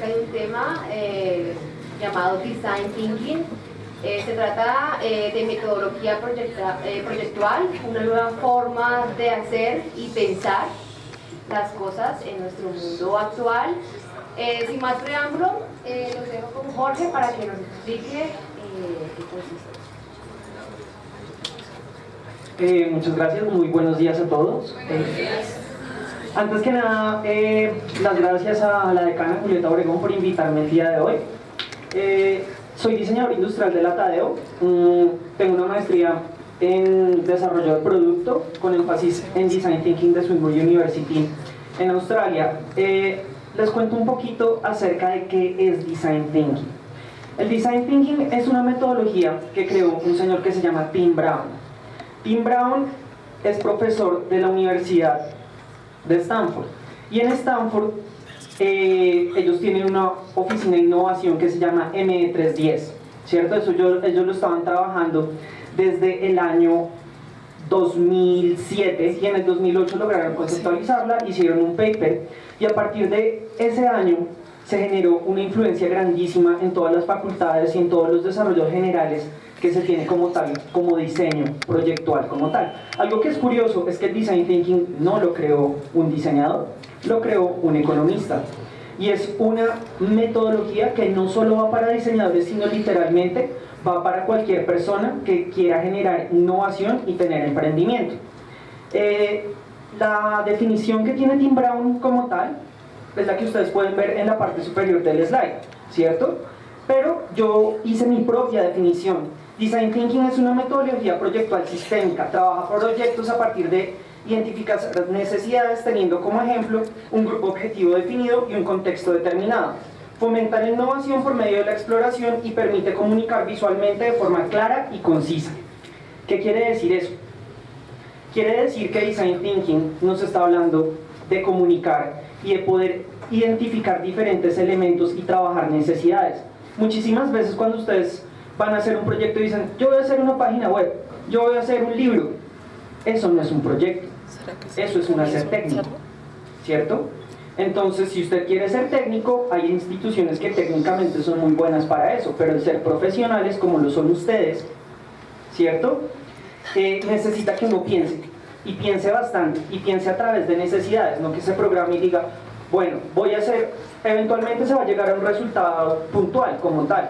Hay un tema llamado Design Thinking. Se trata de metodología proyectual, una nueva forma de hacer y pensar las cosas en nuestro mundo actual. Sin más preámbulo, los dejo con Jorge para que nos explique qué consiste. Muchas gracias, muy buenos días a todos. Antes que nada, las gracias a la decana Julieta Obregón por invitarme el día de hoy. Soy diseñador industrial de la Tadeo, tengo una maestría en desarrollo de producto con énfasis en Design Thinking de Swinburne University en Australia. Les cuento un poquito acerca de qué es Design Thinking. El Design Thinking es una metodología que creó un señor que se llama Tim Brown. Tim Brown es profesor de la Universidad de Stanford, y en Stanford ellos tienen una oficina de innovación que se llama ME310, ¿cierto? Ellos lo estaban trabajando desde el año 2007 y en el 2008 lograron conceptualizarla, hicieron un paper y a partir de ese año se generó una influencia grandísima en todas las facultades y en todos los desarrollos generales que se tiene como tal, como diseño proyectual como tal. Algo que es curioso es que el Design Thinking no lo creó un diseñador, lo creó un economista. Y es una metodología que no solo va para diseñadores, sino literalmente va para cualquier persona que quiera generar innovación y tener emprendimiento. La definición que tiene Tim Brown como tal es la que ustedes pueden ver en la parte superior del slide, ¿cierto? Pero yo hice mi propia definición. Design Thinking es una metodología proyectual sistémica, trabaja proyectos a partir de identificar necesidades teniendo como ejemplo un grupo objetivo definido y un contexto determinado. Fomenta la innovación por medio de la exploración y permite comunicar visualmente de forma clara y concisa. ¿Qué quiere decir eso? Quiere decir que Design Thinking nos está hablando de comunicar y de poder identificar diferentes elementos y trabajar necesidades. Muchísimas veces cuando ustedes van a hacer un proyecto y dicen, yo voy a hacer una página web, yo voy a hacer un libro, eso no es un proyecto, eso es un hacer técnico, ¿cierto? Entonces, si usted quiere ser técnico, hay instituciones que técnicamente son muy buenas para eso, pero el ser profesionales como lo son ustedes, ¿cierto? Necesita que uno piense, y piense bastante, y piense a través de necesidades, no que se programe y diga, bueno, voy a hacer, eventualmente se va a llegar a un resultado puntual como tal,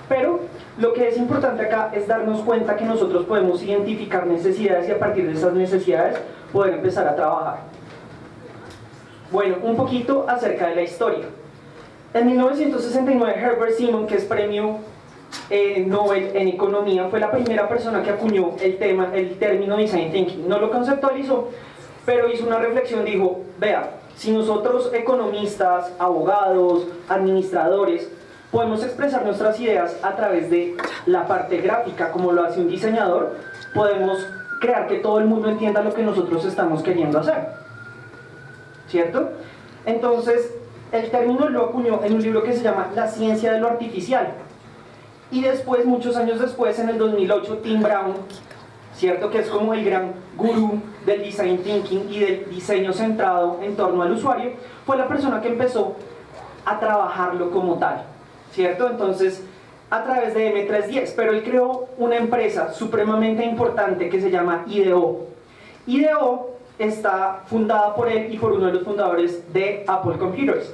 pero lo que es importante acá es darnos cuenta que nosotros podemos identificar necesidades y a partir de esas necesidades poder empezar a trabajar. Bueno, un poquito acerca de la historia. En 1969 Herbert Simon, que es premio Nobel en economía, fue la primera persona que acuñó el término Design Thinking. No lo conceptualizó, pero hizo una reflexión, dijo, vea, si nosotros economistas, abogados, administradores, podemos expresar nuestras ideas a través de la parte gráfica, como lo hace un diseñador, podemos crear que todo el mundo entienda lo que nosotros estamos queriendo hacer, ¿cierto? Entonces, el término lo acuñó en un libro que se llama La ciencia de lo artificial. Y después, muchos años después, en el 2008, Tim Brown, ¿cierto? Que es como el gran gurú del Design Thinking y del diseño centrado en torno al usuario, fue la persona que empezó a trabajarlo como tal, ¿cierto? Entonces, a través de M310, pero él creó una empresa supremamente importante que se llama IDEO. IDEO está fundada por él y por uno de los fundadores de Apple Computers,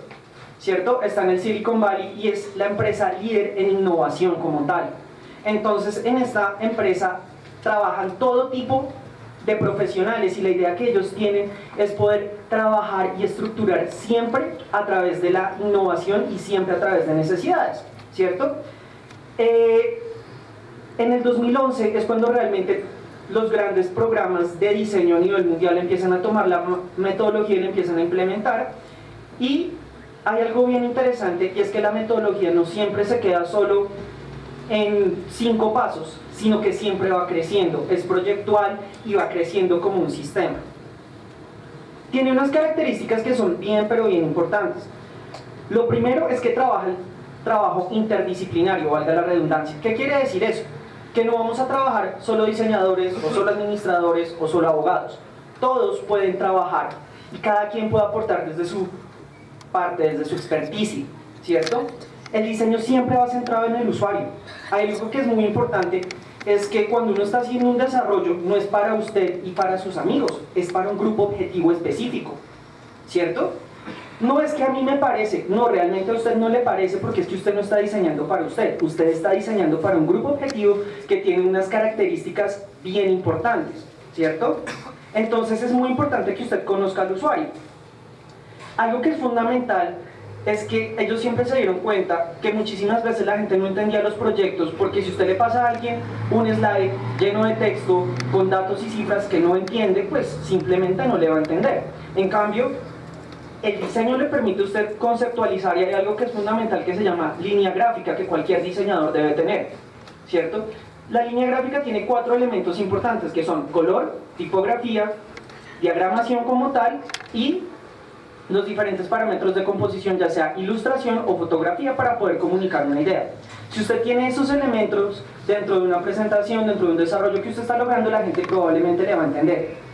¿cierto? Está en el Silicon Valley y es la empresa líder en innovación como tal. Entonces, en esta empresa trabajan todo tipo de profesionales y la idea que ellos tienen es poder trabajar y estructurar siempre a través de la innovación y siempre a través de necesidades, ¿cierto? En el 2011 es cuando realmente los grandes programas de diseño a nivel mundial empiezan a tomar la metodología y la empiezan a implementar, y hay algo bien interesante y es que la metodología no siempre se queda solo en 5 pasos, sino que siempre va creciendo, es proyectual y va creciendo como un sistema. Tiene unas características que son bien pero bien importantes. Lo primero es que trabaja el trabajo interdisciplinario, valga la redundancia. ¿Qué quiere decir eso? Que no vamos a trabajar solo diseñadores o solo administradores o solo abogados. Todos pueden trabajar y cada quien puede aportar desde su parte, desde su experticia, ¿cierto? El diseño siempre va centrado en el usuario. Hay algo que es muy importante, es que cuando uno está haciendo un desarrollo, no es para usted y para sus amigos, es para un grupo objetivo específico, ¿cierto? No es que a mí me parece, no, realmente a usted no le parece porque es que usted no está diseñando para usted está diseñando para un grupo objetivo que tiene unas características bien importantes, ¿cierto? Entonces es muy importante que usted conozca al usuario. Algo que es fundamental es que ellos siempre se dieron cuenta que muchísimas veces la gente no entendía los proyectos porque si usted le pasa a alguien un slide lleno de texto con datos y cifras que no entiende, pues simplemente no le va a entender. En cambio, el diseño le permite a usted conceptualizar y hay algo que es fundamental que se llama línea gráfica que cualquier diseñador debe tener, ¿cierto? La línea gráfica tiene 4 elementos importantes que son color, tipografía, diagramación como tal y los diferentes parámetros de composición, ya sea ilustración o fotografía para poder comunicar una idea. Si usted tiene esos elementos dentro de una presentación, dentro de un desarrollo que usted está logrando, la gente probablemente le va a entender.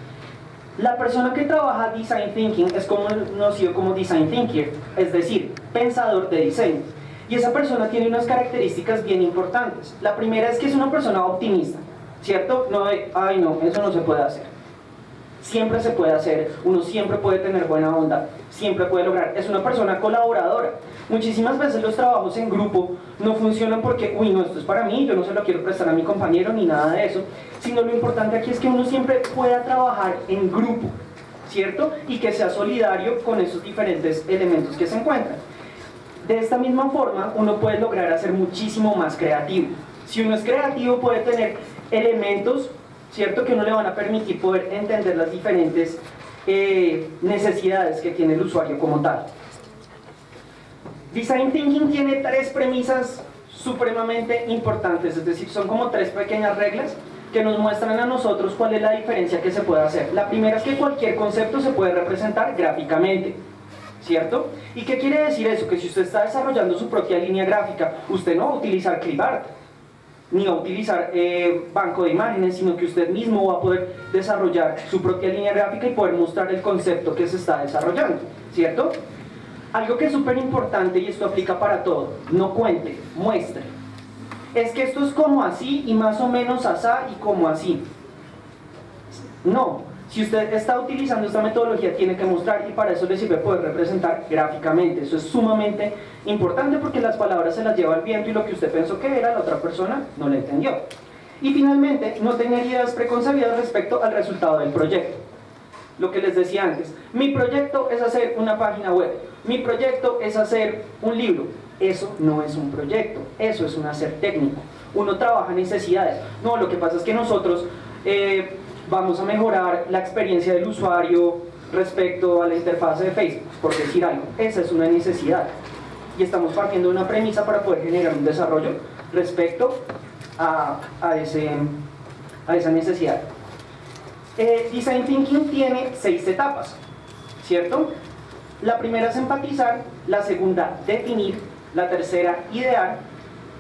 La persona que trabaja Design Thinking es conocido como Design Thinker, es decir, pensador de diseño. Y esa persona tiene unas características bien importantes. La primera es que es una persona optimista, ¿cierto? No de, ay no, eso no se puede hacer. Siempre se puede hacer, uno siempre puede tener buena onda, siempre puede lograr. Es una persona colaboradora. Muchísimas veces los trabajos en grupo no funcionan porque, uy, no, esto es para mí, yo no se lo quiero prestar a mi compañero ni nada de eso, sino lo importante aquí es que uno siempre pueda trabajar en grupo, ¿cierto? Y que sea solidario con esos diferentes elementos que se encuentran. De esta misma forma, uno puede lograr hacer muchísimo más creativo. Si uno es creativo, puede tener elementos, ¿cierto?, que uno le van a permitir poder entender las diferentes necesidades que tiene el usuario como tal. Design Thinking tiene 3 premisas supremamente importantes, es decir, son como 3 pequeñas reglas que nos muestran a nosotros cuál es la diferencia que se puede hacer. La primera es que cualquier concepto se puede representar gráficamente, ¿cierto? ¿Y qué quiere decir eso? Que si usted está desarrollando su propia línea gráfica, usted no va a utilizar clipart, ni va a utilizar banco de imágenes, sino que usted mismo va a poder desarrollar su propia línea gráfica y poder mostrar el concepto que se está desarrollando, ¿cierto? Algo que es súper importante, y esto aplica para todo, no cuente, muestre. Es que esto es como así, y más o menos asá, y como así. No, si usted está utilizando esta metodología, tiene que mostrar, y para eso le sirve poder representar gráficamente. Eso es sumamente importante porque las palabras se las lleva el viento, y lo que usted pensó que era, la otra persona no le entendió. Y finalmente, no tener ideas preconcebidas respecto al resultado del proyecto. Lo que les decía antes, mi proyecto es hacer una página web, mi proyecto es hacer un libro. Eso no es un proyecto, eso es un hacer técnico. Uno trabaja en necesidades. No, lo que pasa es que nosotros vamos a mejorar la experiencia del usuario respecto a la interfaz de Facebook, por decir algo. Esa es una necesidad. Y estamos partiendo de una premisa para poder generar un desarrollo respecto a esa necesidad. Design Thinking tiene 6 etapas, ¿cierto? La primera es empatizar, la segunda definir, la tercera idear,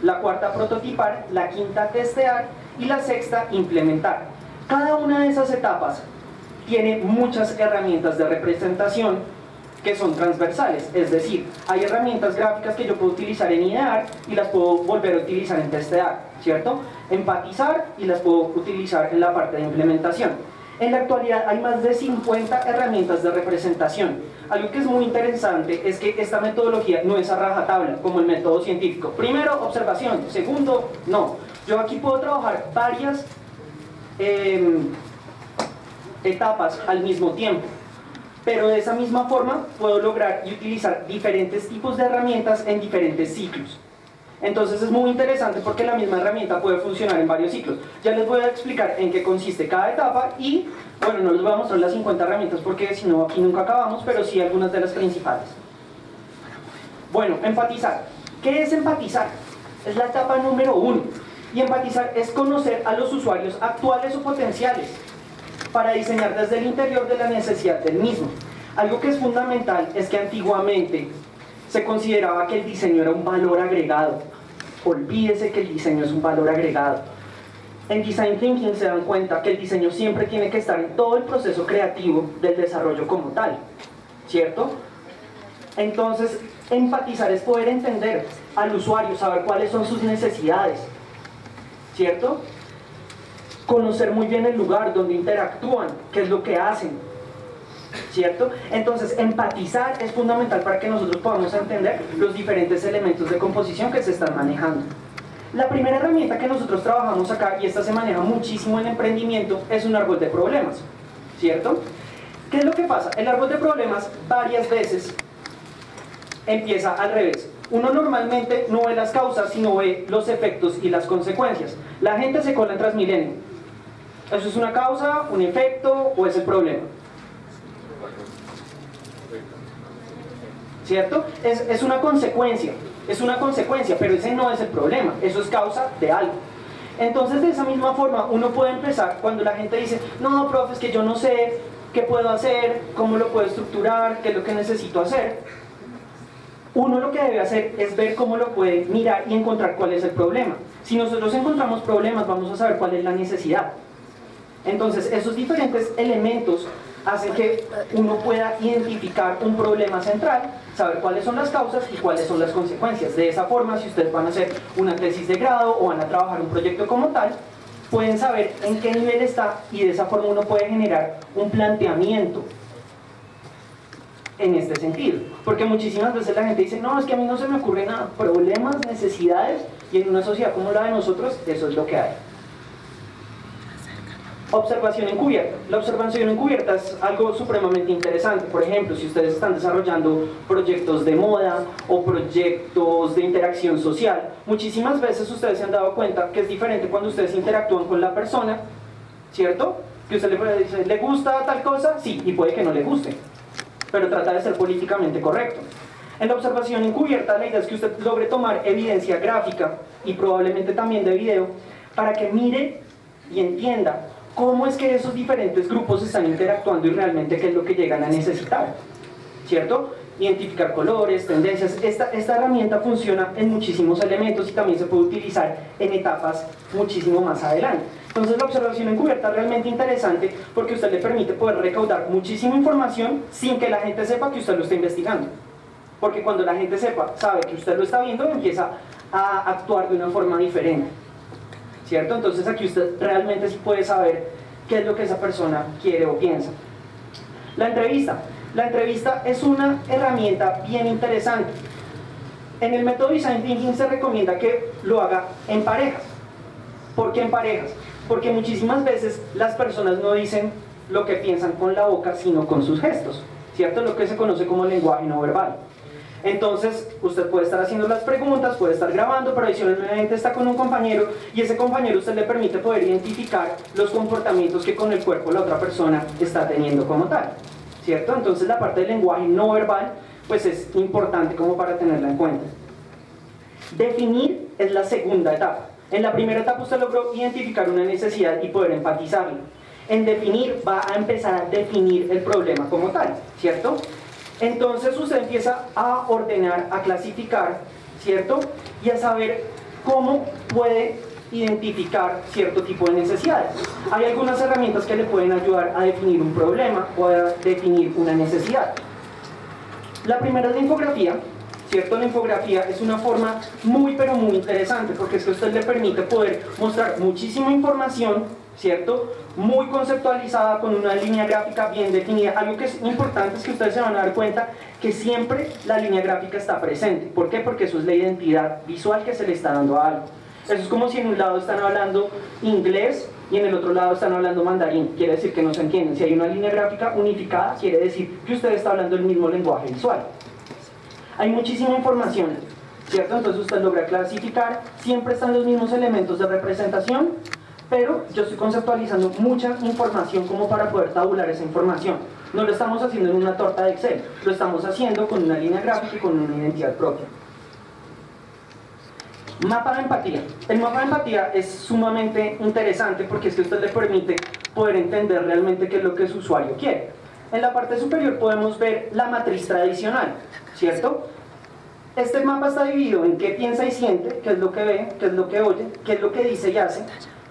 la cuarta prototipar, la quinta testear y la sexta implementar. Cada una de esas etapas tiene muchas herramientas de representación que son transversales, es decir, hay herramientas gráficas que yo puedo utilizar en idear y las puedo volver a utilizar en testear, ¿cierto? Empatizar y las puedo utilizar en la parte de implementación. En la actualidad hay más de 50 herramientas de representación. Algo que es muy interesante es que esta metodología no es a rajatabla, como el método científico. Primero, observación. Segundo, no. Yo aquí puedo trabajar varias etapas al mismo tiempo. Pero de esa misma forma puedo lograr y utilizar diferentes tipos de herramientas en diferentes ciclos. Entonces es muy interesante porque la misma herramienta puede funcionar en varios ciclos. Ya les voy a explicar en qué consiste cada etapa y, bueno, no les voy a mostrar las 50 herramientas porque si no aquí nunca acabamos, pero sí algunas de las principales. Bueno, empatizar. ¿Qué es empatizar? Es la etapa número 1. Y empatizar es conocer a los usuarios actuales o potenciales para diseñar desde el interior de la necesidad del mismo. Algo que es fundamental es que antiguamente se consideraba que el diseño era un valor agregado. Olvídese que el diseño es un valor agregado. En Design Thinking se dan cuenta que el diseño siempre tiene que estar en todo el proceso creativo del desarrollo como tal, ¿cierto? Entonces, empatizar es poder entender al usuario, saber cuáles son sus necesidades, ¿cierto? Conocer muy bien el lugar donde interactúan, qué es lo que hacen, ¿cierto? Entonces, empatizar es fundamental para que nosotros podamos entender los diferentes elementos de composición que se están manejando. La primera herramienta que nosotros trabajamos acá, y esta se maneja muchísimo en emprendimiento, es un árbol de problemas, ¿cierto? ¿Qué es lo que pasa? El árbol de problemas varias veces empieza al revés. Uno normalmente no ve las causas, sino ve los efectos y las consecuencias. La gente se cola en Transmilenio. ¿Eso es una causa, un efecto o es el problema? ¿Cierto? Es una consecuencia, pero ese no es el problema, eso es causa de algo. Entonces, de esa misma forma, uno puede empezar cuando la gente dice, no, profe, es que yo no sé qué puedo hacer, cómo lo puedo estructurar, qué es lo que necesito hacer. Uno lo que debe hacer es ver cómo lo puede mirar y encontrar cuál es el problema. Si nosotros encontramos problemas, vamos a saber cuál es la necesidad. Entonces, esos diferentes elementos hacen que uno pueda identificar un problema central, saber cuáles son las causas y cuáles son las consecuencias. De esa forma, si ustedes van a hacer una tesis de grado o van a trabajar un proyecto como tal, pueden saber en qué nivel está y de esa forma uno puede generar un planteamiento en este sentido. Porque muchísimas veces la gente dice, no, es que a mí no se me ocurre nada, problemas, necesidades, y en una sociedad como la de nosotros, eso es lo que hay. Observación encubierta. La observación encubierta es algo supremamente interesante. Por ejemplo, si ustedes están desarrollando proyectos de moda o proyectos de interacción social, muchísimas veces ustedes se han dado cuenta que es diferente cuando ustedes interactúan con la persona, ¿cierto? Que usted le puede decir, ¿le gusta tal cosa? Sí, y puede que no le guste, pero trata de ser políticamente correcto. En la observación encubierta, la idea es que usted logre tomar evidencia gráfica y probablemente también de video para que mire y entienda cómo es que esos diferentes grupos están interactuando y realmente qué es lo que llegan a necesitar, ¿cierto? Identificar colores, tendencias. Esta herramienta funciona en muchísimos elementos y también se puede utilizar en etapas muchísimo más adelante. Entonces, la observación encubierta es realmente interesante porque usted le permite poder recaudar muchísima información sin que la gente sepa que usted lo está investigando. Porque cuando la gente sabe que usted lo está viendo, empieza a actuar de una forma diferente, ¿cierto? Entonces aquí usted realmente sí puede saber qué es lo que esa persona quiere o piensa. La entrevista. La entrevista es una herramienta bien interesante. En el método Design Thinking se recomienda que lo haga en parejas. ¿Por qué en parejas? Porque muchísimas veces las personas no dicen lo que piensan con la boca, sino con sus gestos, ¿cierto? Lo que se conoce como lenguaje no verbal. Entonces, usted puede estar haciendo las preguntas, puede estar grabando, pero adicionalmente está con un compañero y ese compañero usted le permite poder identificar los comportamientos que con el cuerpo la otra persona está teniendo como tal, ¿cierto? Entonces, la parte del lenguaje no verbal, pues es importante como para tenerla en cuenta. Definir es la segunda etapa. En la primera etapa usted logró identificar una necesidad y poder empatizarla. En definir va a empezar a definir el problema como tal, ¿cierto? Entonces usted empieza a ordenar, a clasificar, ¿cierto? Y a saber cómo puede identificar cierto tipo de necesidades. Hay algunas herramientas que le pueden ayudar a definir un problema o a definir una necesidad. La primera es la infografía, ¿cierto? La infografía es una forma muy pero muy interesante porque es que usted le permite poder mostrar muchísima información, ¿cierto? Muy conceptualizada, con una línea gráfica bien definida. Algo que es importante es que ustedes se van a dar cuenta que siempre la línea gráfica está presente. ¿Por qué? Porque eso es la identidad visual que se le está dando a algo. Eso es como si en un lado están hablando inglés y en el otro lado están hablando mandarín. Quiere decir que no se entienden. Si hay una línea gráfica unificada, quiere decir que usted está hablando el mismo lenguaje visual. Hay muchísima información, ¿cierto? Entonces usted logra clasificar, siempre están los mismos elementos de representación, pero yo estoy conceptualizando mucha información como para poder tabular esa información. No lo estamos haciendo en una torta de Excel, lo estamos haciendo con una línea gráfica y con una identidad propia. Mapa de empatía. El mapa de empatía es sumamente interesante porque es que usted le permite poder entender realmente qué es lo que su usuario quiere. En la parte superior podemos ver la matriz tradicional, ¿cierto? Este mapa está dividido en qué piensa y siente, qué es lo que ve, qué es lo que oye, qué es lo que dice y hace,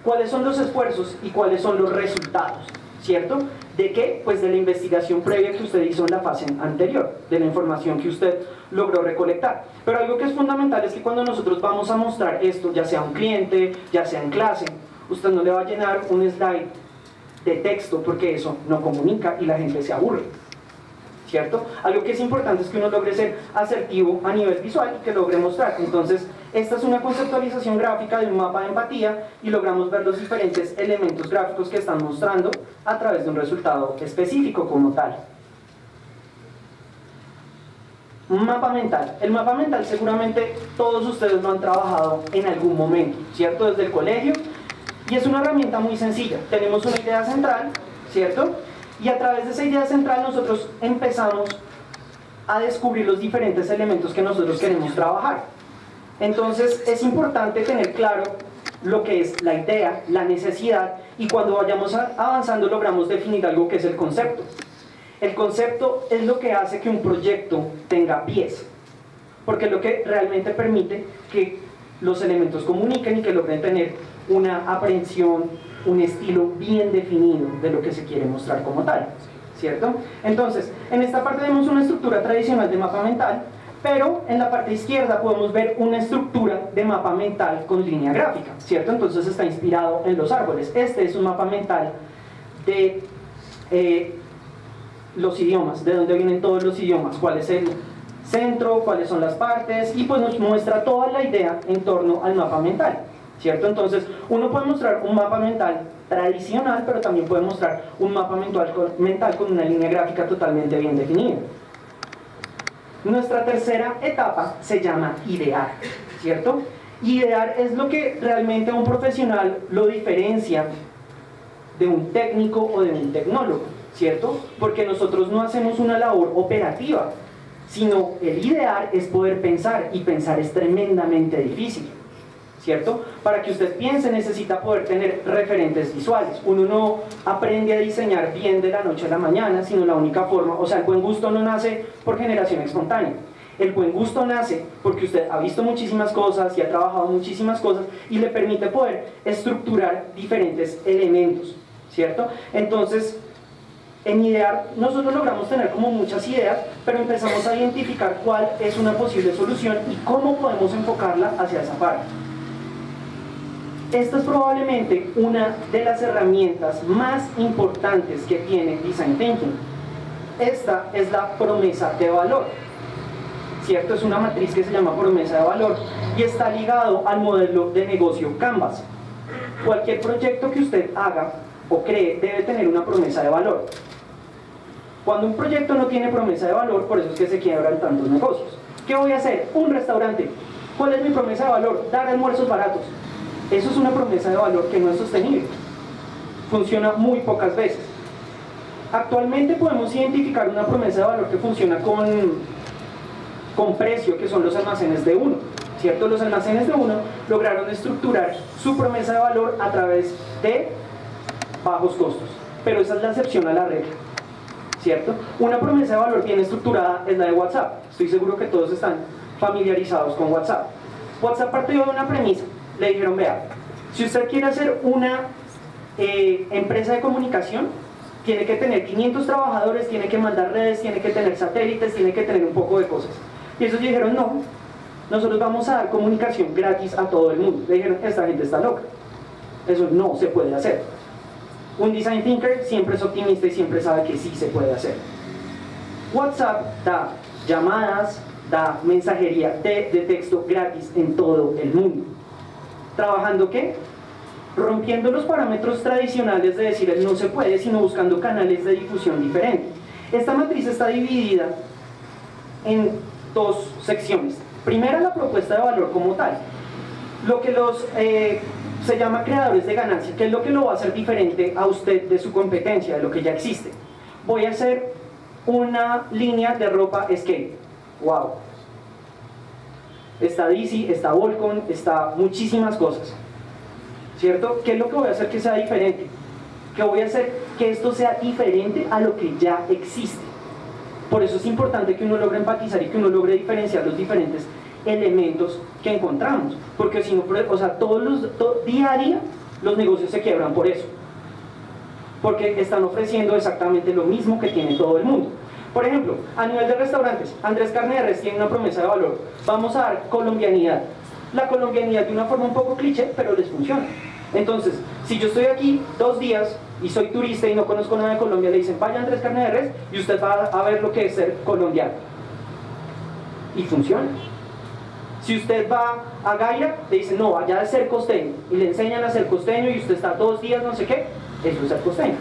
cuáles son los esfuerzos y cuáles son los resultados, ¿cierto? ¿De qué? Pues de la investigación previa que usted hizo en la fase anterior, de la información que usted logró recolectar. Pero algo que es fundamental es que cuando nosotros vamos a mostrar esto, ya sea a un cliente, ya sea en clase, usted no le va a llenar un slide de texto porque eso no comunica y la gente se aburre, ¿cierto? Algo que es importante es que uno logre ser asertivo a nivel visual y que logre mostrar. Entonces, esta es una conceptualización gráfica de un mapa de empatía y logramos ver los diferentes elementos gráficos que están mostrando a través de un resultado específico como tal. Un mapa mental. El mapa mental seguramente todos ustedes lo han trabajado en algún momento, ¿cierto? Desde el colegio. Y es una herramienta muy sencilla. Tenemos una idea central, ¿cierto? Y a través de esa idea central nosotros empezamos a descubrir los diferentes elementos que nosotros queremos trabajar. Entonces es importante tener claro lo que es la idea, la necesidad, y cuando vayamos avanzando logramos definir algo que es el concepto. El concepto es lo que hace que un proyecto tenga pies, porque es lo que realmente permite que los elementos comuniquen y que logren tener una aprehensión, un estilo bien definido de lo que se quiere mostrar como tal, ¿cierto? Entonces, en esta parte vemos una estructura tradicional de mapa mental, pero en la parte izquierda podemos ver una estructura de mapa mental con línea gráfica, ¿cierto? Entonces está inspirado en los árboles. Este es un mapa mental de los idiomas, de dónde vienen todos los idiomas, cuál es el centro, cuáles son las partes, y pues nos muestra toda la idea en torno al mapa mental, ¿cierto? Entonces, uno puede mostrar un mapa mental tradicional, pero también puede mostrar un mapa mental con una línea gráfica totalmente bien definida. Nuestra tercera etapa se llama idear, ¿cierto? Idear es lo que realmente a un profesional lo diferencia de un técnico o de un tecnólogo, ¿cierto? Porque nosotros no hacemos una labor operativa, sino el idear es poder pensar, y pensar es tremendamente difícil, ¿cierto? Para que usted piense necesita poder tener referentes visuales. Uno no aprende a diseñar bien de la noche a la mañana, sino la única forma, o sea, el buen gusto no nace por generación espontánea. El buen gusto nace porque usted ha visto muchísimas cosas y ha trabajado muchísimas cosas y le permite poder estructurar diferentes elementos, ¿cierto? Entonces, en idear nosotros logramos tener como muchas ideas, pero empezamos a identificar cuál es una posible solución y cómo podemos enfocarla hacia esa parte. Esta es probablemente una de las herramientas más importantes que tiene Design Thinking. Esta es la promesa de valor, ¿cierto? Es una matriz que se llama promesa de valor y está ligado al modelo de negocio Canvas. Cualquier proyecto que usted haga o cree debe tener una promesa de valor. Cuando un proyecto no tiene promesa de valor, por eso es que se quiebran tantos negocios. ¿Qué voy a hacer? Un restaurante. ¿Cuál es mi promesa de valor? Dar almuerzos baratos. Eso es una promesa de valor que no es sostenible. Funciona muy pocas veces. Actualmente podemos identificar una promesa de valor que funciona con precio, que son los almacenes de uno, ¿cierto? Los almacenes de uno lograron estructurar su promesa de valor a través de bajos costos, pero esa es la excepción a la regla, ¿cierto? Una promesa de valor bien estructurada es la de WhatsApp. Estoy seguro que todos están familiarizados con WhatsApp. WhatsApp partió de una premisa. Le dijeron, vea, si usted quiere hacer una empresa de comunicación, tiene que tener 500 trabajadores, tiene que mandar redes, tiene que tener satélites, tiene que tener un poco de cosas. Y ellos dijeron, no, nosotros vamos a dar comunicación gratis a todo el mundo. Le dijeron, esta gente está loca, eso no se puede hacer. Un design thinker siempre es optimista y siempre sabe que sí se puede hacer. WhatsApp da llamadas, da mensajería de texto gratis en todo el mundo. ¿Trabajando qué? Rompiendo los parámetros tradicionales de decir el no se puede, sino buscando canales de difusión diferentes. Esta matriz está dividida en dos secciones. Primera, la propuesta de valor como tal. Lo que se llama creadores de ganancia, que es lo que lo va a hacer diferente a usted de su competencia, de lo que ya existe. Voy a hacer una línea de ropa skate. ¡Wow! Está DC, está Volcom, está muchísimas cosas, ¿cierto? ¿Qué es lo que voy a hacer que sea diferente? ¿Qué voy a hacer que esto sea diferente a lo que ya existe? Por eso es importante que uno logre empatizar y que uno logre diferenciar los diferentes elementos que encontramos, porque si no, o sea, día a día los negocios se quiebran por eso. porque están ofreciendo exactamente lo mismo que tiene todo el mundo. Por ejemplo, a nivel de restaurantes, Andrés Carne de Res tiene una promesa de valor. Vamos a dar colombianidad. La colombianidad de una forma un poco cliché, pero les funciona. Entonces, si yo estoy aquí 2 días y soy turista y no conozco nada de Colombia, le dicen, vaya a Andrés Carne de Res y usted va a ver lo que es ser colombiano. Y funciona. Si usted va a Gaira, le dicen, no, vaya a ser costeño. Y le enseñan a ser costeño y usted está 2 días, no sé qué, eso es ser costeño.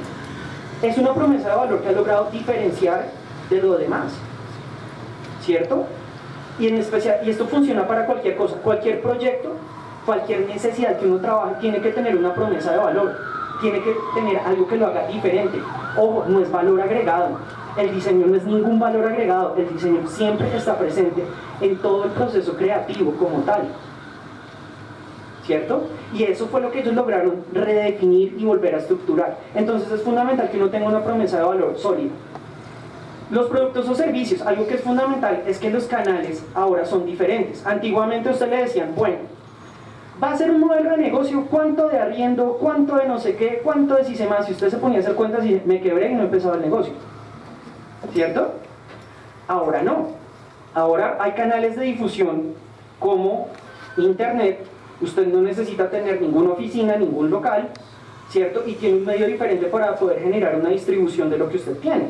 Es una promesa de valor que ha logrado diferenciar de lo demás, ¿cierto? Y en especial, y esto funciona para cualquier cosa, cualquier proyecto, cualquier necesidad que uno trabaje, tiene que tener una promesa de valor, tiene que tener algo que lo haga diferente. Ojo, no es valor agregado, el diseño no es ningún valor agregado, el diseño siempre está presente en todo el proceso creativo como tal, ¿cierto? Y eso fue lo que ellos lograron redefinir y volver a estructurar. Entonces es fundamental que uno tenga una promesa de valor sólida. Los productos o servicios, algo que es fundamental es que los canales ahora son diferentes. Antiguamente a usted le decían, bueno, va a ser un modelo de negocio, cuánto de arriendo, cuánto de no sé qué, cuánto de si se más. Si usted se ponía a hacer cuentas y me quebré y no empezaba el negocio, ¿cierto? Ahora no. Ahora hay canales de difusión como internet. Usted no necesita tener ninguna oficina, ningún local, ¿cierto? Y tiene un medio diferente para poder generar una distribución de lo que usted tiene,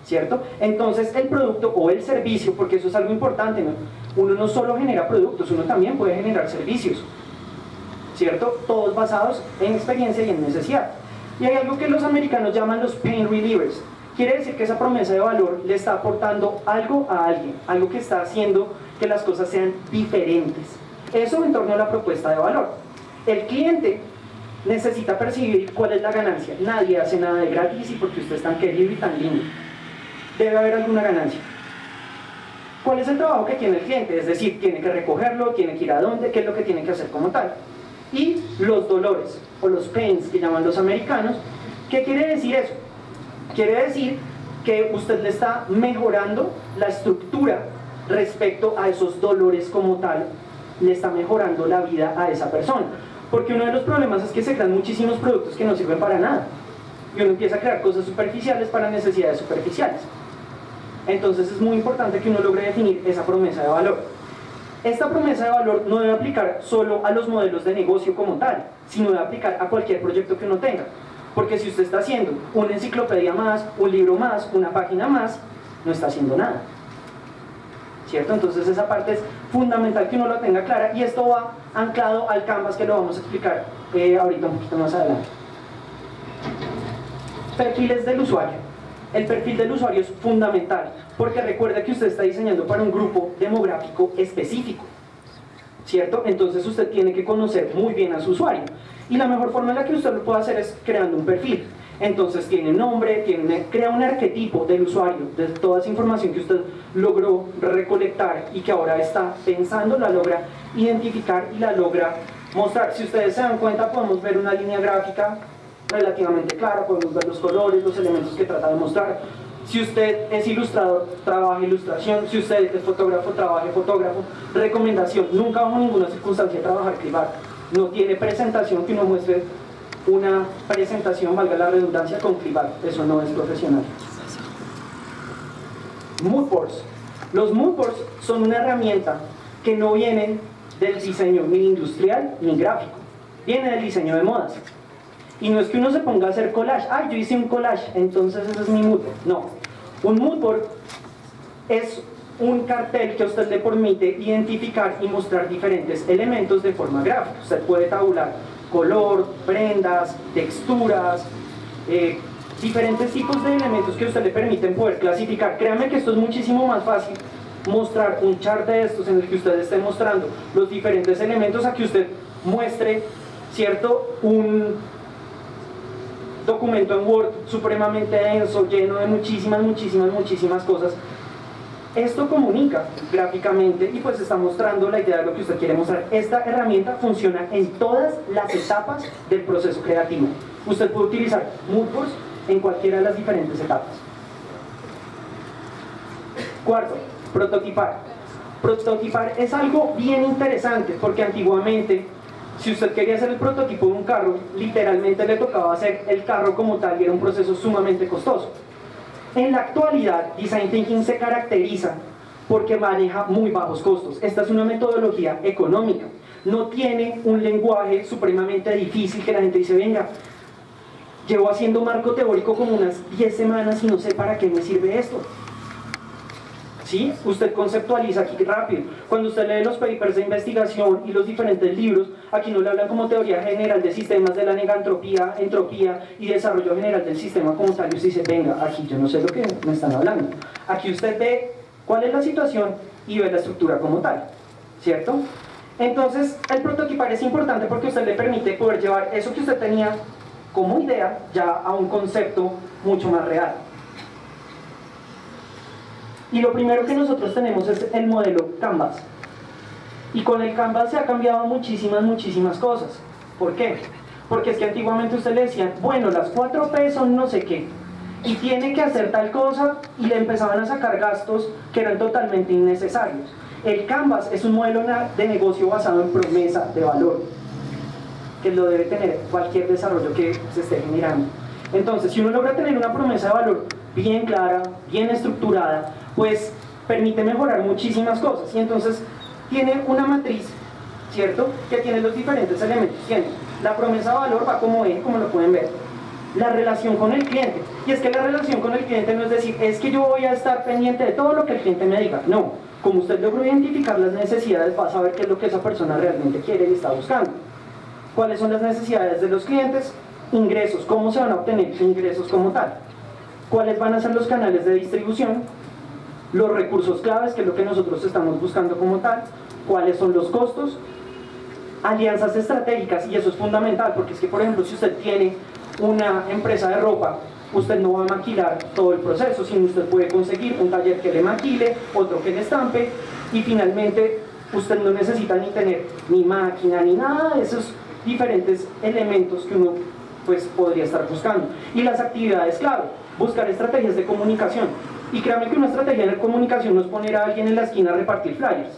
¿cierto? Entonces el producto o el servicio, porque eso es algo importante, ¿no? Uno no solo genera productos, uno también puede generar servicios, ¿cierto? Todos basados en experiencia y en necesidad. Y hay algo que los americanos llaman los pain relievers. Quiere decir que esa promesa de valor le está aportando algo a alguien, algo que está haciendo que las cosas sean diferentes. Eso en torno a la propuesta de valor. El cliente necesita percibir cuál es la ganancia. Nadie hace nada de gratis y porque usted es tan querido y tan lindo. Debe haber alguna ganancia. ¿Cuál es el trabajo que tiene el cliente? Es decir, tiene que recogerlo, tiene que ir a dónde, qué es lo que tiene que hacer como tal. Y los dolores, o los pains que llaman los americanos. ¿Qué quiere decir eso? Quiere decir que usted le está mejorando la estructura respecto a esos dolores como tal, le está mejorando la vida a esa persona. Porque uno de los problemas es que se crean muchísimos productos que no sirven para nada. Y uno empieza a crear cosas superficiales para necesidades superficiales. Entonces es muy importante que uno logre definir esa promesa de valor. Esta promesa de valor no debe aplicar solo a los modelos de negocio como tal, sino debe aplicar a cualquier proyecto que uno tenga. Porque si usted está haciendo una enciclopedia más, un libro más, una página más, no está haciendo nada, ¿cierto? Entonces esa parte es fundamental que uno lo tenga clara, y esto va anclado al Canvas, que lo vamos a explicar ahorita un poquito más adelante. Perfiles del usuario. El perfil del usuario es fundamental, porque recuerda que usted está diseñando para un grupo demográfico específico, ¿cierto? Entonces usted tiene que conocer muy bien a su usuario, y la mejor forma en la que usted lo puede hacer es creando un perfil. Entonces tiene nombre, crea un arquetipo del usuario, de toda esa información que usted logró recolectar y que ahora está pensando, la logra identificar y la logra mostrar. Si ustedes se dan cuenta, podemos ver una línea gráfica relativamente clara, podemos ver los colores, los elementos que trata de mostrar. Si usted es ilustrador, trabaje ilustración. Si usted es fotógrafo, trabaje fotógrafo. Recomendación: nunca bajo ninguna circunstancia trabajar clipart. No tiene presentación que uno muestre una presentación, valga la redundancia, con clipart. Eso no es profesional. Moodboards. Los moodboards son una herramienta que no vienen del diseño ni industrial ni gráfico. Viene del diseño de modas. Y no es que uno se ponga a hacer collage. Ay, yo hice un collage, entonces ese es mi moodboard. No. Un moodboard es un cartel que a usted le permite identificar y mostrar diferentes elementos de forma gráfica. Usted puede tabular color, prendas, texturas, diferentes tipos de elementos que a usted le permiten poder clasificar. Créanme que esto es muchísimo más fácil mostrar un chart de estos en el que usted esté mostrando los diferentes elementos a que usted muestre, ¿cierto?, un documento en Word supremamente denso, lleno de muchísimas cosas. Esto comunica gráficamente y pues está mostrando la idea de lo que usted quiere mostrar. Esta herramienta funciona en todas las etapas del proceso creativo. Usted puede utilizar moodboards en cualquiera de las diferentes etapas. Cuarto, prototipar. Prototipar es algo bien interesante porque antiguamente Si usted quería hacer el prototipo de un carro, literalmente le tocaba hacer el carro como tal y era un proceso sumamente costoso. En la actualidad, Design Thinking se caracteriza porque maneja muy bajos costos. Esta es una metodología económica. No tiene un lenguaje supremamente difícil que la gente dice, venga, llevo haciendo marco teórico como unas 10 semanas y no sé para qué me sirve esto. ¿Sí? Usted conceptualiza aquí rápido. Cuando usted lee los papers de investigación y los diferentes libros, aquí no le hablan como teoría general de sistemas de la negantropía, entropía y desarrollo general del sistema como tal. Y usted dice, venga, aquí yo no sé lo que me están hablando. Aquí usted ve cuál es la situación y ve la estructura como tal, ¿cierto? Entonces, el prototipar es importante porque usted le permite poder llevar eso que usted tenía como idea ya a un concepto mucho más real. Y lo primero que nosotros tenemos es el modelo Canvas. Y con el Canvas se ha cambiado muchísimas cosas. ¿Por qué? Porque es que antiguamente usted le decía, bueno, las 4P son no sé qué, y tiene que hacer tal cosa, y le empezaban a sacar gastos que eran totalmente innecesarios. El Canvas es un modelo de negocio basado en promesa de valor, que lo debe tener cualquier desarrollo que se esté generando. Entonces, si uno logra tener una promesa de valor bien clara, bien estructurada, pues permite mejorar muchísimas cosas. Y entonces tiene una matriz, ¿cierto?, que tiene los diferentes elementos. Tiene la promesa de valor, va como ven, como lo pueden ver. La relación con el cliente. Y es que la relación con el cliente no es decir, es que yo voy a estar pendiente de todo lo que el cliente me diga. No, como usted logró identificar las necesidades, va a saber qué es lo que esa persona realmente quiere y está buscando. ¿Cuáles son las necesidades de los clientes? Ingresos, ¿cómo se van a obtener ingresos como tal? ¿Cuáles van a ser los canales de distribución? Los recursos claves, que es lo que nosotros estamos buscando como tal. ¿Cuáles son los costos? Alianzas estratégicas, y eso es fundamental, porque es que, por ejemplo, si usted tiene una empresa de ropa, usted no va a maquilar todo el proceso, sino usted puede conseguir un taller que le maquile, otro que le estampe, y finalmente usted no necesita ni tener ni máquina ni nada de esos diferentes elementos que uno pues podría estar buscando. Y las actividades clave, buscar estrategias de comunicación. Y créanme que una estrategia de comunicación no es poner a alguien en la esquina a repartir flyers.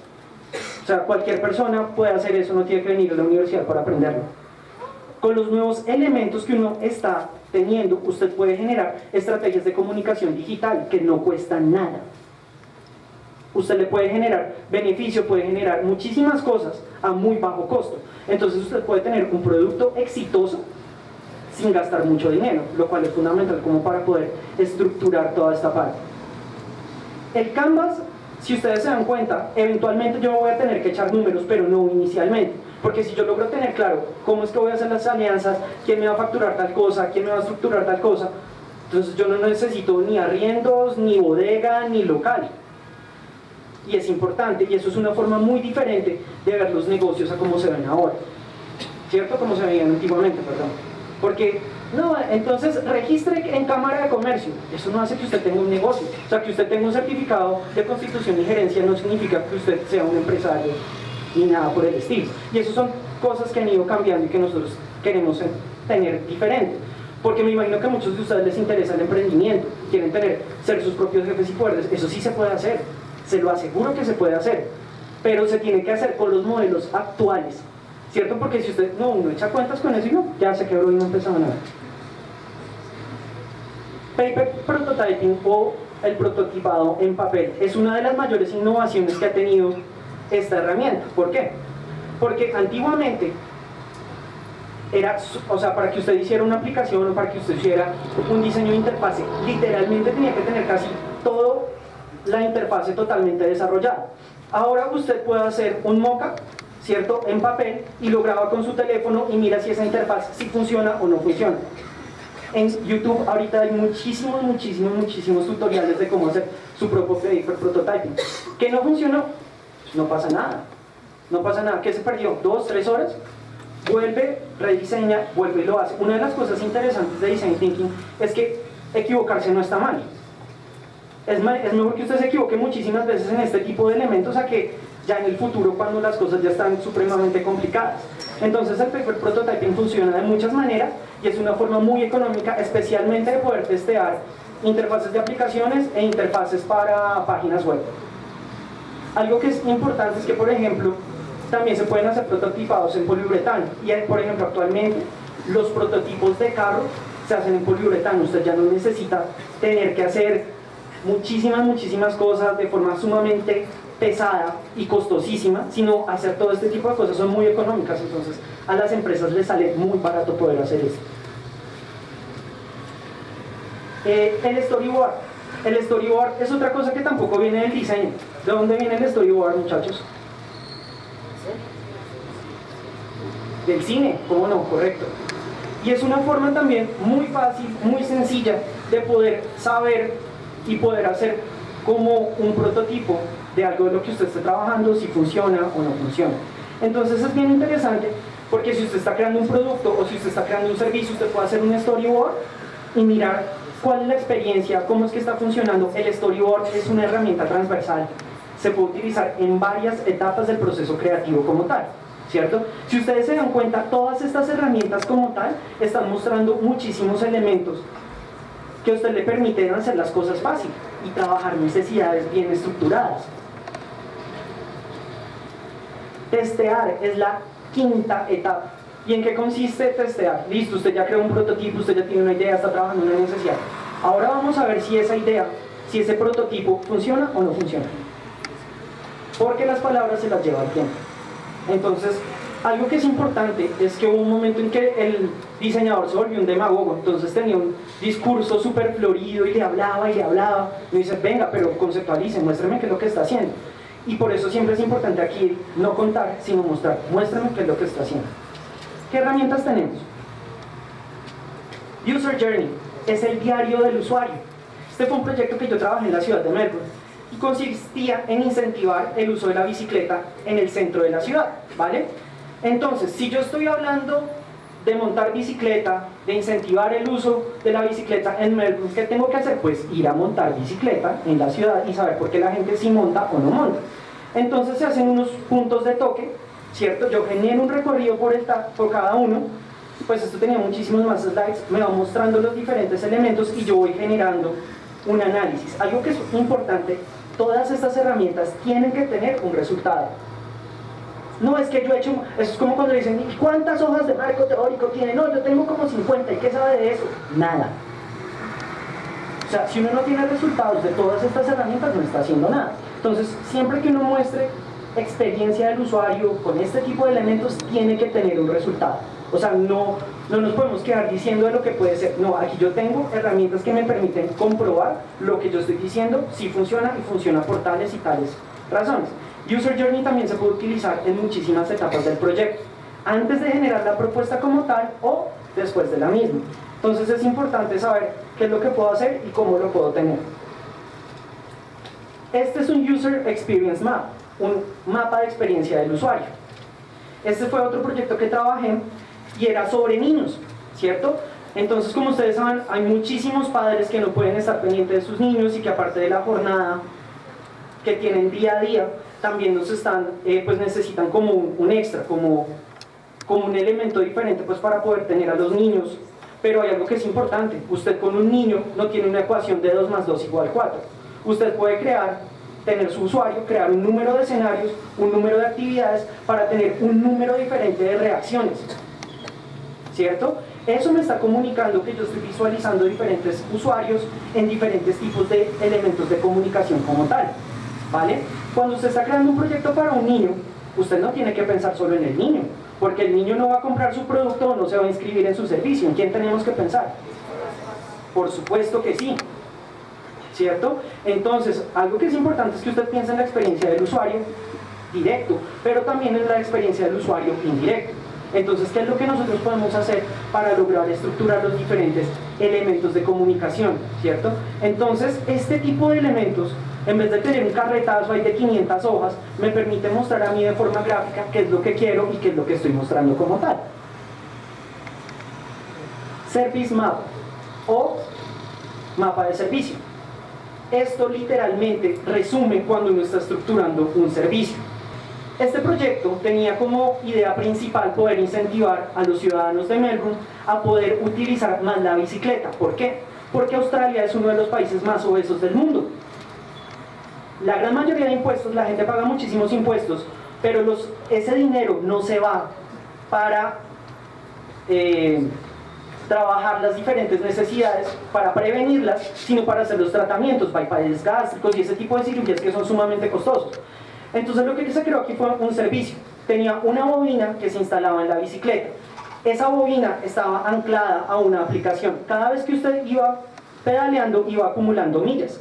O sea, cualquier persona puede hacer eso, no tiene que venir a la universidad para aprenderlo. Con los nuevos elementos que uno está teniendo, usted puede generar estrategias de comunicación digital que no cuestan nada. Usted le puede generar beneficio, puede generar muchísimas cosas a muy bajo costo. Entonces usted puede tener un producto exitoso sin gastar mucho dinero, lo cual es fundamental como para poder estructurar toda esta parte. El Canvas, si ustedes se dan cuenta, eventualmente yo voy a tener que echar números, pero no inicialmente. Porque si yo logro tener claro cómo es que voy a hacer las alianzas, quién me va a facturar tal cosa, quién me va a estructurar tal cosa, entonces yo no necesito ni arriendos, ni bodega, ni local. Y es importante, y eso es una forma muy diferente de ver los negocios a cómo se ven ahora. ¿Cierto? Como se veían antiguamente, perdón. Porque, no, entonces registre en Cámara de Comercio. Eso no hace que usted tenga un negocio. O sea, que usted tenga un certificado de constitución y gerencia no significa que usted sea un empresario ni nada por el estilo. Y eso son cosas que han ido cambiando y que nosotros queremos tener diferente. Porque me imagino que a muchos de ustedes les interesa el emprendimiento, quieren ser sus propios jefes y poderes. Eso sí se puede hacer, se lo aseguro que se puede hacer, pero se tiene que hacer con los modelos actuales, ¿cierto? Porque si usted uno echa cuentas con eso y no, ya se quebró y no empezaba nada. Paper prototyping o el prototipado en papel es una de las mayores innovaciones que ha tenido esta herramienta. ¿Por qué? Porque antiguamente era, o sea, para que usted hiciera una aplicación o para que usted hiciera un diseño de interfase, literalmente tenía que tener casi toda la interfase totalmente desarrollada. Ahora usted puede hacer un mockup, ¿cierto?, en papel, y lo graba con su teléfono y mira si esa interfaz si funciona o no funciona. En YouTube ahorita hay muchísimos tutoriales de cómo hacer su propio paper prototyping. ¿Qué no funcionó? No pasa nada. No pasa nada. ¿Qué se perdió? 2, 3 horas. Vuelve, rediseña, vuelve y lo hace. Una de las cosas interesantes de Design Thinking es que equivocarse no está mal. Es mejor que usted se equivoque muchísimas veces en este tipo de elementos a que ya en el futuro, cuando las cosas ya están supremamente complicadas. Entonces el paper prototyping funciona de muchas maneras y es una forma muy económica, especialmente de poder testear interfaces de aplicaciones e interfaces para páginas web. Algo que es importante es que, por ejemplo, también se pueden hacer prototipados en poliuretano. Y por ejemplo, actualmente los prototipos de carro se hacen en poliuretano. Usted ya no necesita tener que hacer muchísimas cosas de forma sumamente pesada y costosísima, sino hacer todo este tipo de cosas son muy económicas. Entonces a las empresas les sale muy barato poder hacer esto. El storyboard. El storyboard es otra cosa que tampoco viene del diseño. ¿De dónde viene el storyboard, muchachos? Del cine, ¿cómo no? Correcto. Y es una forma también muy fácil, muy sencilla de poder saber y poder hacer como un prototipo de algo de lo que usted esté trabajando, si funciona o no funciona. Entonces es bien interesante porque si usted está creando un producto o si usted está creando un servicio, usted puede hacer un storyboard y mirar cuál es la experiencia, cómo es que está funcionando. El storyboard es una herramienta transversal, se puede utilizar en varias etapas del proceso creativo como tal, ¿cierto? Si ustedes se dan cuenta, todas estas herramientas como tal están mostrando muchísimos elementos que a usted le permiten hacer las cosas fácil y trabajar necesidades bien estructuradas. Testear es la quinta etapa. ¿Y en qué consiste testear? Listo, usted ya creó un prototipo, usted ya tiene una idea, está trabajando en una necesidad. Ahora vamos a ver si esa idea, si ese prototipo funciona o no funciona. Porque las palabras se las lleva el tiempo. Entonces, algo que es importante es que hubo un momento en que el diseñador se volvió un demagogo, entonces tenía un discurso súper florido y le hablaba, y dice, venga, pero conceptualice, muéstrame qué es lo que está haciendo. Y por eso siempre es importante aquí no contar, sino mostrar, muéstrame qué es lo que está haciendo. ¿Qué herramientas tenemos? User Journey es el diario del usuario. Este fue un proyecto que yo trabajé en la ciudad de Melbourne y consistía en incentivar el uso de la bicicleta en el centro de la ciudad, ¿vale? Entonces, si yo estoy hablando de montar bicicleta, de incentivar el uso de la bicicleta en Melbourne, ¿qué tengo que hacer? Pues ir a montar bicicleta en la ciudad y saber por qué la gente sí monta o no monta. Entonces se hacen unos puntos de toque, ¿cierto? Yo genero un recorrido por cada uno, pues esto tenía muchísimos más slides, me va mostrando los diferentes elementos y yo voy generando un análisis. Algo que es importante, todas estas herramientas tienen que tener un resultado. No es que yo he hecho, eso es como cuando dicen, ¿y cuántas hojas de marco teórico tiene? No, yo tengo como 50, ¿y qué sabe de eso? Nada. O sea, si uno no tiene resultados de todas estas herramientas, no está haciendo nada. Entonces, siempre que uno muestre experiencia del usuario con este tipo de elementos, tiene que tener un resultado. O sea, no nos podemos quedar diciendo de lo que puede ser. No, aquí yo tengo herramientas que me permiten comprobar lo que yo estoy diciendo, si funciona y funciona por tales y tales razones. User Journey también se puede utilizar en muchísimas etapas del proyecto, antes de generar la propuesta como tal o después de la misma. Entonces es importante saber qué es lo que puedo hacer y cómo lo puedo tener. Este es un User Experience Map, un mapa de experiencia del usuario. Este fue otro proyecto que trabajé y era sobre niños, ¿cierto? Entonces, como ustedes saben, hay muchísimos padres que no pueden estar pendientes de sus niños y que aparte de la jornada que tienen día a día, también nos están, pues necesitan como un extra, como un elemento diferente pues para poder tener a los niños. Pero hay algo que es importante, usted con un niño no tiene una ecuación de 2 más 2 igual 4. Usted puede tener su usuario, crear un número de escenarios, un número de actividades para tener un número diferente de reacciones, ¿cierto? Eso me está comunicando que yo estoy visualizando diferentes usuarios en diferentes tipos de elementos de comunicación como tal, ¿vale? Cuando usted está creando un proyecto para un niño, usted no tiene que pensar solo en el niño, porque el niño no va a comprar su producto o no se va a inscribir en su servicio. ¿En quién tenemos que pensar? Por supuesto que sí, ¿cierto? Entonces, algo que es importante es que usted piense en la experiencia del usuario directo, pero también en la experiencia del usuario indirecto. Entonces, ¿qué es lo que nosotros podemos hacer para lograr estructurar los diferentes elementos de comunicación, ¿cierto? Entonces, este tipo de elementos, en vez de tener un carretazo ahí de 500 hojas, me permite mostrar a mí de forma gráfica qué es lo que quiero y qué es lo que estoy mostrando como tal. Service Map o mapa de servicio. Esto literalmente resume cuando uno está estructurando un servicio. Este proyecto tenía como idea principal poder incentivar a los ciudadanos de Melbourne a poder utilizar más la bicicleta. ¿Por qué? Porque Australia es uno de los países más obesos del mundo. La gran mayoría de impuestos, la gente paga muchísimos impuestos pero ese dinero no se va para trabajar las diferentes necesidades, para prevenirlas, sino para hacer los tratamientos, bypasses gástricos y ese tipo de cirugías que son sumamente costosos. Entonces lo que se creó aquí fue un servicio. Tenía una bobina que se instalaba en la bicicleta. Esa bobina estaba anclada a una aplicación. Cada vez que usted iba pedaleando, iba acumulando millas.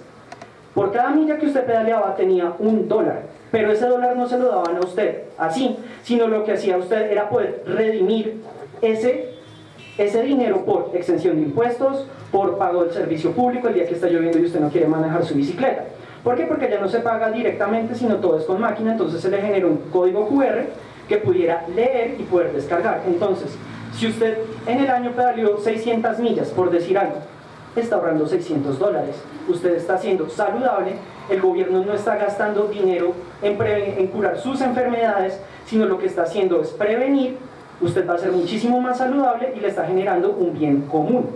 Por cada milla que usted pedaleaba tenía $1, pero ese dólar no se lo daban a usted así, sino lo que hacía usted era poder redimir ese dinero por exención de impuestos, por pago del servicio público el día que está lloviendo y usted no quiere manejar su bicicleta. ¿Por qué? Porque ya no se paga directamente, sino todo es con máquina, entonces se le generó un código QR que pudiera leer y poder descargar. Entonces, si usted en el año pedaleó 600 millas, por decir algo, está ahorrando $600. Usted está siendo saludable, el gobierno no está gastando dinero en curar sus enfermedades, sino lo que está haciendo es prevenir. Usted va a ser muchísimo más saludable y le está generando un bien común,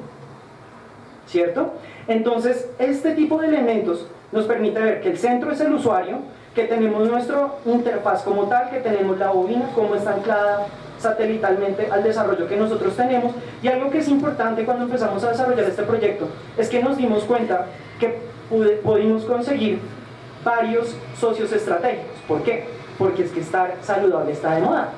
¿cierto? Entonces, este tipo de elementos nos permite ver que el centro es el usuario, que tenemos nuestra interfaz como tal, que tenemos la bobina, cómo está anclada satelitalmente al desarrollo que nosotros tenemos. Y algo que es importante cuando empezamos a desarrollar este proyecto es que nos dimos cuenta que pudimos conseguir varios socios estratégicos. ¿Por qué? Porque es que estar saludable está de moda,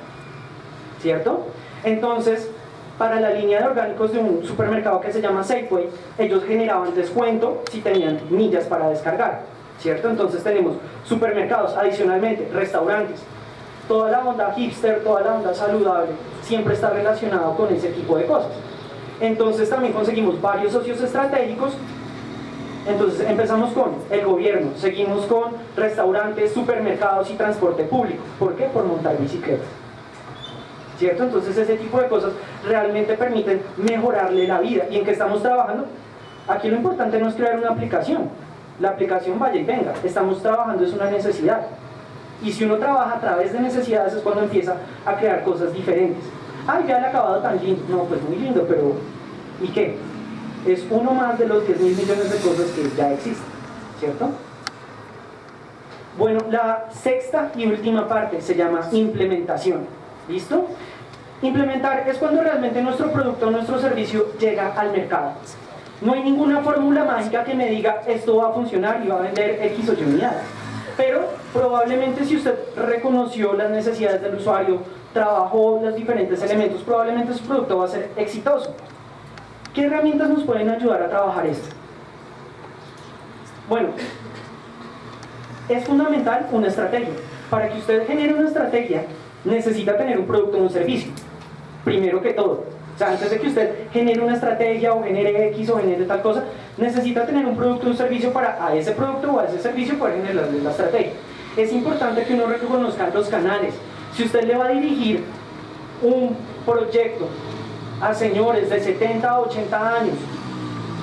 ¿cierto? Entonces, para la línea de orgánicos de un supermercado que se llama Safeway, ellos generaban descuento si tenían millas para descargar, ¿cierto? Entonces tenemos supermercados, adicionalmente restaurantes. Toda la onda hipster, toda la onda saludable siempre está relacionado con ese tipo de cosas. Entonces también conseguimos varios socios estratégicos. Entonces empezamos con el gobierno, seguimos con restaurantes, supermercados y transporte público. ¿Por qué? Por montar bicicletas, ¿cierto? Entonces ese tipo de cosas realmente permiten mejorarle la vida. ¿Y en qué estamos trabajando? Aquí lo importante no es crear una aplicación. La aplicación vaya y venga. Estamos trabajando, es una necesidad. Y si uno trabaja a través de necesidades es cuando empieza a crear cosas diferentes. ¡Ay, ya el acabado tan lindo! No, pues muy lindo, pero ¿y qué? Es uno más de los 10.000 millones de cosas que ya existen, ¿cierto? Bueno, la sexta y última parte se llama implementación. ¿Listo? Implementar es cuando realmente nuestro producto o nuestro servicio llega al mercado. No hay ninguna fórmula mágica que me diga esto va a funcionar y va a vender X o Y unidades. Pero probablemente si usted reconoció las necesidades del usuario, trabajó los diferentes elementos, probablemente su producto va a ser exitoso. ¿Qué herramientas nos pueden ayudar a trabajar esto? Bueno, es fundamental una estrategia. Para que usted genere una estrategia, necesita tener un producto o un servicio, primero que todo. O sea, antes de que usted genere una estrategia o genere X o genere tal cosa, necesita tener un producto o un servicio para a ese producto o a ese servicio poder generar la estrategia. Es importante que uno reconozca los canales. Si usted le va a dirigir un proyecto a señores de 70 a 80 años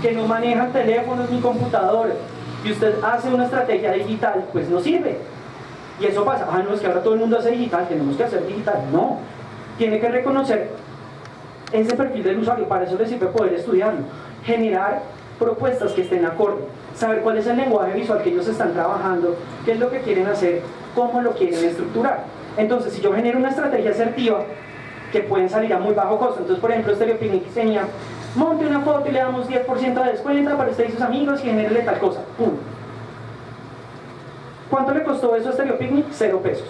que no manejan teléfonos ni computadores y usted hace una estrategia digital, pues no sirve. Y eso pasa, no, es que ahora todo el mundo hace digital, tenemos que hacer digital. No, tiene que reconocer ese perfil del usuario, para eso le sirve poder estudiarlo, generar propuestas que estén acorde, saber cuál es el lenguaje visual que ellos están trabajando, qué es lo que quieren hacer, cómo lo quieren estructurar. Entonces, si yo genero una estrategia asertiva, que pueden salir a muy bajo costo, entonces por ejemplo Stereo Picnic tenía, monte una foto y le damos 10% de descuento para usted y sus amigos y genérele tal cosa, ¡pum! ¿Cuánto le costó eso a Stereo Picnic? 0 pesos.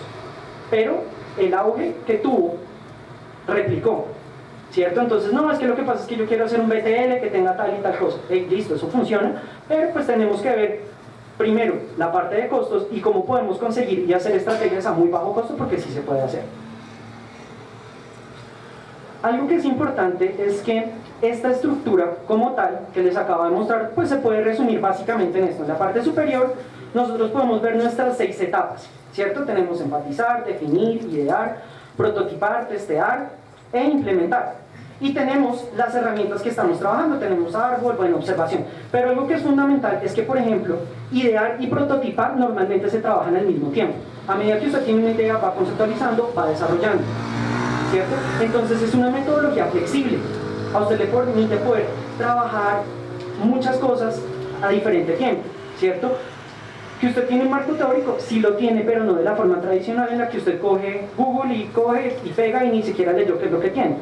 Pero el auge que tuvo replicó, ¿cierto? Entonces, no, es que lo que pasa es que yo quiero hacer un BTL que tenga tal y tal cosa. Listo, eso funciona, pero pues tenemos que ver primero la parte de costos y cómo podemos conseguir y hacer estrategias a muy bajo costo, porque sí se puede hacer. Algo que es importante es que esta estructura como tal que les acabo de mostrar, pues se puede resumir básicamente en esto. En la parte superior nosotros podemos ver nuestras 6 etapas, ¿cierto? Tenemos enfatizar, definir, idear, prototipar, testear e implementar. Y tenemos las herramientas que estamos trabajando, tenemos árbol, bueno, observación. Pero algo que es fundamental es que, por ejemplo, idear y prototipar normalmente se trabajan al mismo tiempo. A medida que usted tiene una idea, va conceptualizando, va desarrollando, ¿cierto? Entonces es una metodología flexible. A usted le permite poder trabajar muchas cosas a diferente tiempo, ¿cierto? ¿Que usted tiene un marco teórico? Sí lo tiene, pero no de la forma tradicional en la que usted coge Google y coge y pega y ni siquiera leyó qué es lo que tiene.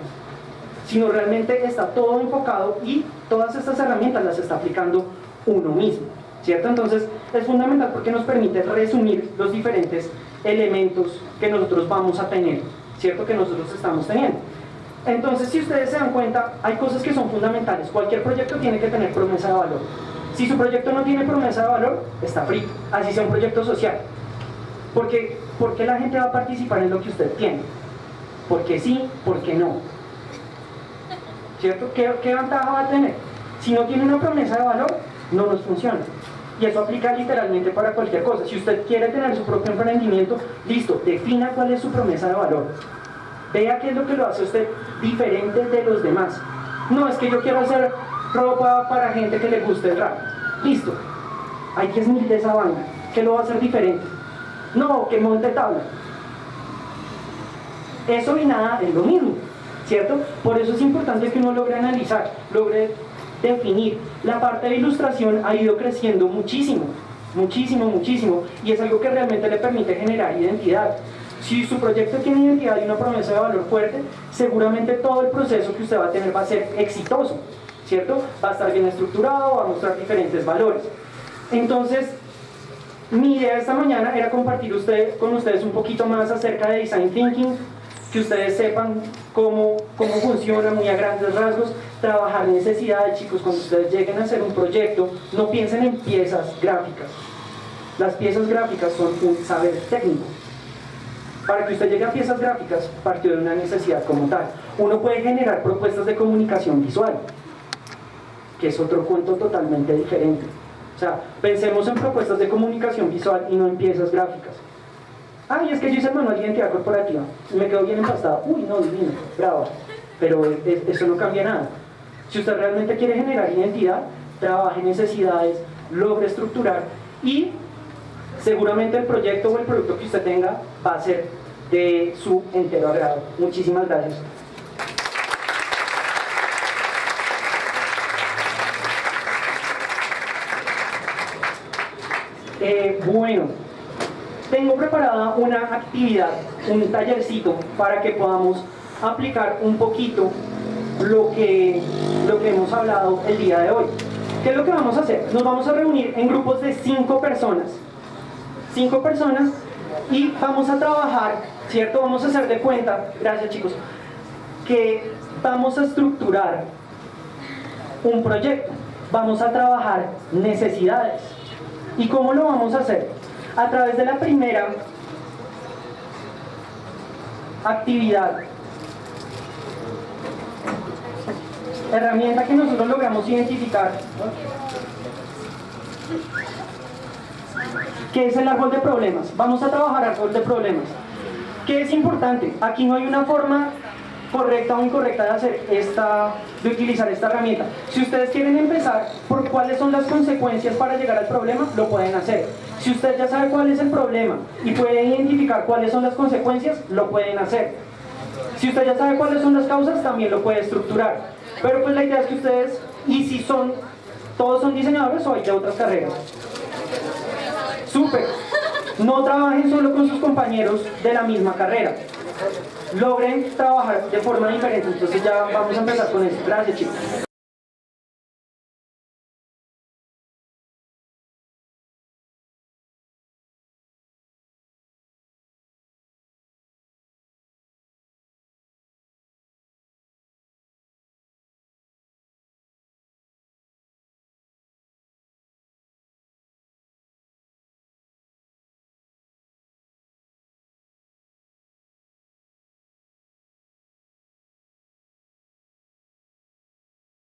Sino realmente está todo enfocado y todas estas herramientas las está aplicando uno mismo, ¿cierto? Entonces es fundamental porque nos permite resumir los diferentes elementos que nosotros vamos a tener, ¿cierto? Que nosotros estamos teniendo. Entonces, si ustedes se dan cuenta, hay cosas que son fundamentales. Cualquier proyecto tiene que tener promesa de valor. Si su proyecto no tiene promesa de valor, está frito, así sea un proyecto social. ¿Por qué la gente va a participar en lo que usted tiene? Porque sí, porque no. ¿Cierto? ¿Qué ventaja va a tener? Si no tiene una promesa de valor, no nos funciona. Y eso aplica literalmente para cualquier cosa. Si usted quiere tener su propio emprendimiento, listo, defina cuál es su promesa de valor. Vea qué es lo que lo hace a usted diferente de los demás. No, es que yo quiero hacer ropa para gente que le guste el rap. Listo, hay 10.000 de esa banda. ¿Qué lo va a hacer diferente? No, que monte tabla. Eso y nada es lo mismo, ¿cierto? Por eso es importante que uno logre analizar, logre definir. La parte de ilustración ha ido creciendo muchísimo, muchísimo, muchísimo, y es algo que realmente le permite generar identidad. Si su proyecto tiene identidad y una promesa de valor fuerte, seguramente todo el proceso que usted va a tener va a ser exitoso, ¿cierto? Va a estar bien estructurado, va a mostrar diferentes valores. Entonces, mi idea esta mañana era compartir con ustedes un poquito más acerca de Design Thinking, que ustedes sepan cómo funciona muy a grandes rasgos, trabajar necesidades. Chicos, cuando ustedes lleguen a hacer un proyecto, no piensen en piezas gráficas. Las piezas gráficas son un saber técnico. Para que usted llegue a piezas gráficas, partió de una necesidad como tal. Uno puede generar propuestas de comunicación visual, que es otro cuento totalmente diferente. O sea, pensemos en propuestas de comunicación visual y no en piezas gráficas. Y es que yo hice el manual de identidad corporativa y me quedó bien empastado. Uy, no, divino, bravo. Pero eso no cambia nada. Si usted realmente quiere generar identidad, trabaje necesidades, logre estructurar y seguramente el proyecto o el producto que usted tenga va a ser de su entero agrado. Muchísimas gracias. Bueno, tengo preparada una actividad, un tallercito para que podamos aplicar un poquito lo que hemos hablado el día de hoy. ¿Qué es lo que vamos a hacer? Nos vamos a reunir en grupos de 5 personas. 5 personas y vamos a trabajar, ¿cierto? Vamos a hacer de cuenta, gracias chicos, que vamos a estructurar un proyecto. Vamos a trabajar necesidades. ¿Y cómo lo vamos a hacer? A través de la primera actividad, herramienta que nosotros logramos identificar, que es el árbol de problemas. Vamos a trabajar árbol de problemas. ¿Qué es importante? Aquí no hay una forma correcta o incorrecta de utilizar esta herramienta. Si ustedes quieren empezar por cuáles son las consecuencias para llegar al problema, lo pueden hacer. Si usted ya sabe cuál es el problema y puede identificar cuáles son las consecuencias, lo pueden hacer. Si usted ya sabe cuáles son las causas, también lo puede estructurar. Pero pues la idea es que ustedes, y si todos son diseñadores o hay de otras carreras. ¡Súper! No trabajen solo con sus compañeros de la misma carrera. Logren trabajar de forma diferente. Entonces ya vamos a empezar con eso. Gracias, chicos.